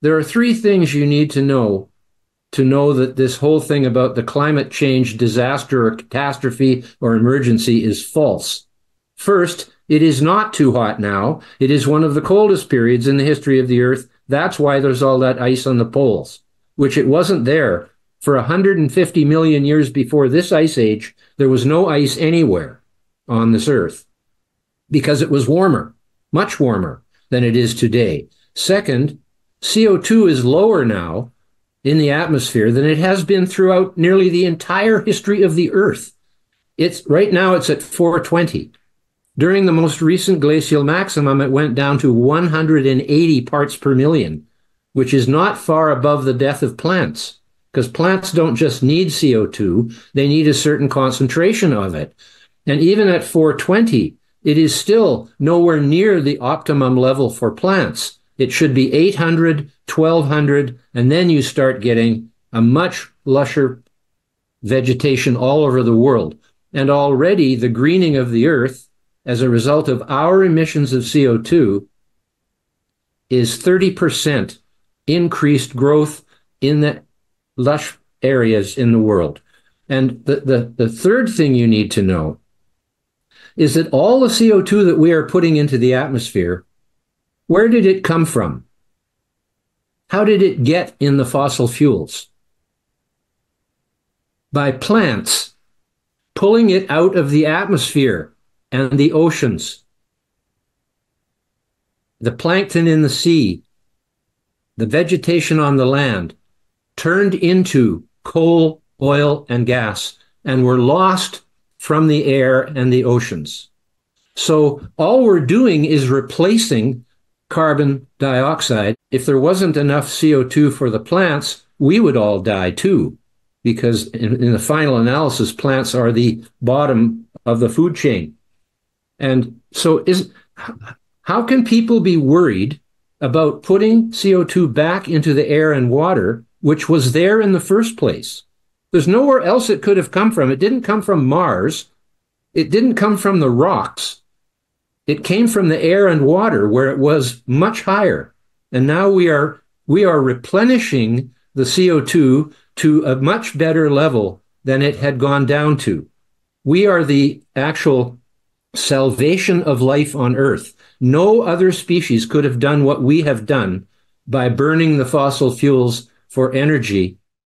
There are three things you need to know that this whole thing about the climate change disaster or catastrophe or emergency is false. First, it is not too hot now. It is one of the coldest periods in the history of the Earth. That's why there's all that ice on the poles, which it wasn't there. For 150 million years before this ice age, there was no ice anywhere on this Earth because it was warmer, much warmer than it is today. Second, CO2 is lower now in the atmosphere than it has been throughout nearly the entire history of the Earth. Right now it's at 420. During the most recent glacial maximum, it went down to 180 parts per million, which is not far above the death of plants, because plants don't just need CO2, they need a certain concentration of it. And even at 420, it is still nowhere near the optimum level for plants. It should be 800, 1200, and then you start getting a much lusher vegetation all over the world. And already the greening of the Earth, as a result of our emissions of CO2, is 30% increased growth in the lush areas in the world. And the third thing you need to know is that all the CO2 that we are putting into the atmosphere, where did it come from? How did it get in the fossil fuels? By plants pulling it out of the atmosphere and the oceans. The plankton in the sea, the vegetation on the land, turned into coal, oil, and gas, and were lost from the air and the oceans. So all we're doing is replacing carbon dioxide. If there wasn't enough CO2 for the plants, we would all die too, because in the final analysis, plants are the bottom of the food chain. And so how can people be worried about putting CO2 back into the air and water, which was there in the first place? There's nowhere else it could have come from. It didn't come from Mars. It didn't come from the rocks. It came from the air and water, where it was much higher. And now we are replenishing the CO2 to a much better level than it had gone down to. We are the actual salvation of life on Earth. No other species could have done what we have done by burning the fossil fuels for energy